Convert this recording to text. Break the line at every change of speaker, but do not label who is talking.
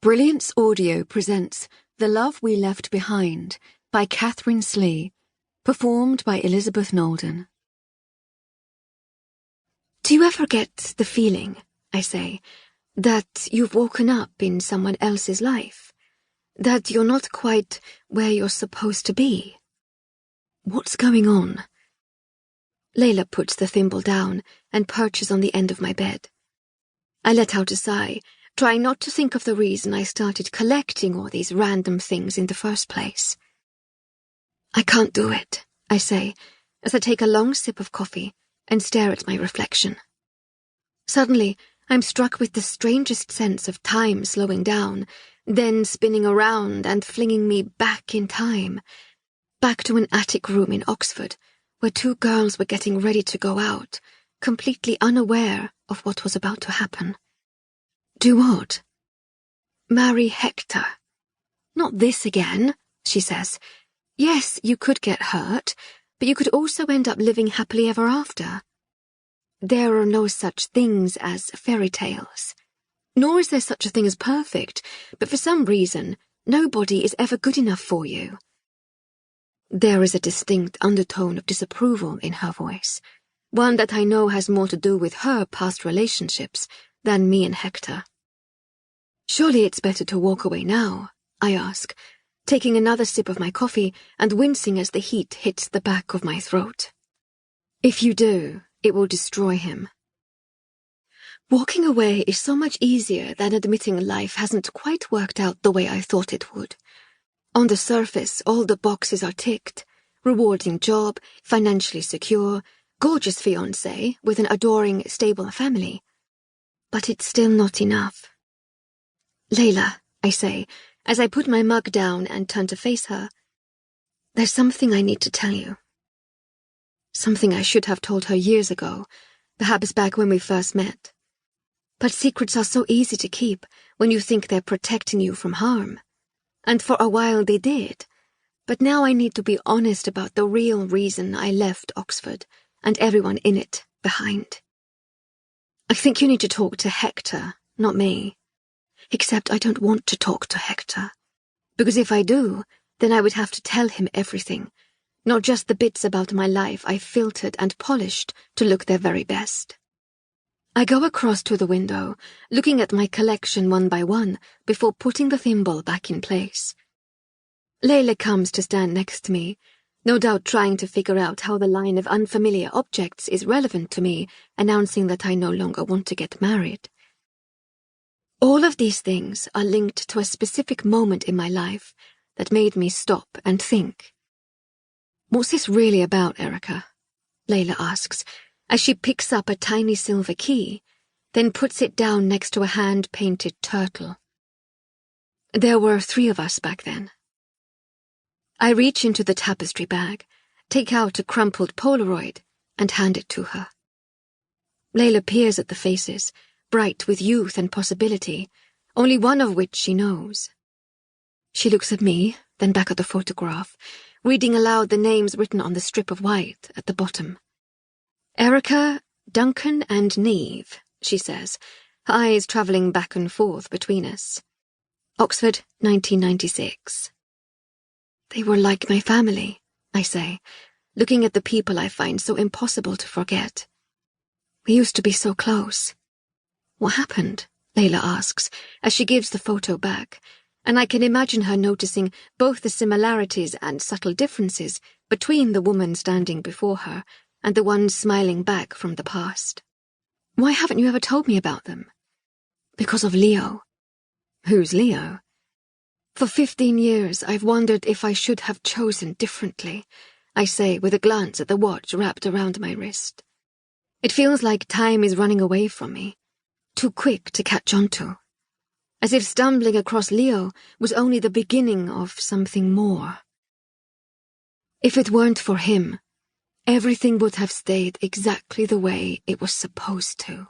Brilliance Audio presents The Love We Left Behind by Katherine Slee, performed by Elizabeth Nolden. Do you ever get the feeling, I say, that you've woken up in someone else's life? That you're not quite where you're supposed to be? What's going on? Layla puts the thimble down and perches on the end of my bed. I let out a sigh, trying not to think of the reason I started collecting all these random things in the first place. I can't do it, I say, as I take a long sip of coffee and stare at my reflection. Suddenly, I'm struck with the strangest sense of time slowing down, then spinning around and flinging me back in time, back to an attic room in Oxford, where two girls were getting ready to go out, completely unaware of what was about to happen. Do what? Marry Hector. Not this again, she says. Yes, you could get hurt, but you could also end up living happily ever after. There are no such things as fairy tales. Nor is there such a thing as perfect, but for some reason, nobody is ever good enough for you. There is a distinct undertone of disapproval in her voice, one that I know has more to do with her past relationships than me and Hector. Surely it's better to walk away now, I ask, taking another sip of my coffee and wincing as the heat hits the back of my throat. If you do, it will destroy him. Walking away is so much easier than admitting life hasn't quite worked out the way I thought it would. On the surface, all the boxes are ticked. Rewarding job, financially secure, gorgeous fiancé with an adoring, stable family. But it's still not enough. Layla, I say, as I put my mug down and turn to face her, there's something I need to tell you. Something I should have told her years ago, perhaps back when we first met. But secrets are so easy to keep when you think they're protecting you from harm. And for a while they did. But now I need to be honest about the real reason I left Oxford and everyone in it behind. I think you need to talk to Hector, not me. Except I don't want to talk to Hector. Because if I do, then I would have to tell him everything, not just the bits about my life I filtered and polished to look their very best. I go across to the window, looking at my collection one by one before putting the thimble back in place. Layla comes to stand next to me, no doubt trying to figure out how the line of unfamiliar objects is relevant to me, announcing that I no longer want to get married. All of these things are linked to a specific moment in my life that made me stop and think. What's this really about, Erika? Layla asks, as she picks up a tiny silver key, then puts it down next to a hand-painted turtle. There were 3 of us back then. I reach into the tapestry bag, take out a crumpled Polaroid, and hand it to her. Layla peers at the faces, bright with youth and possibility, only one of which she knows. She looks at me, then back at the photograph, reading aloud the names written on the strip of white at the bottom. Erika, Duncan, and Niamh, she says, her eyes travelling back and forth between us. Oxford, 1996. They were like my family, I say, looking at the people I find so impossible to forget. We used to be so close. What happened? Layla asks, as she gives the photo back, and I can imagine her noticing both the similarities and subtle differences between the woman standing before her and the one smiling back from the past. Why haven't you ever told me about them? Because of Leo. Who's Leo? For 15 years I've wondered if I should have chosen differently, I say with a glance at the watch wrapped around my wrist. It feels like time is running away from me, too quick to catch on to. As if stumbling across Leo was only the beginning of something more. If it weren't for him, everything would have stayed exactly the way it was supposed to.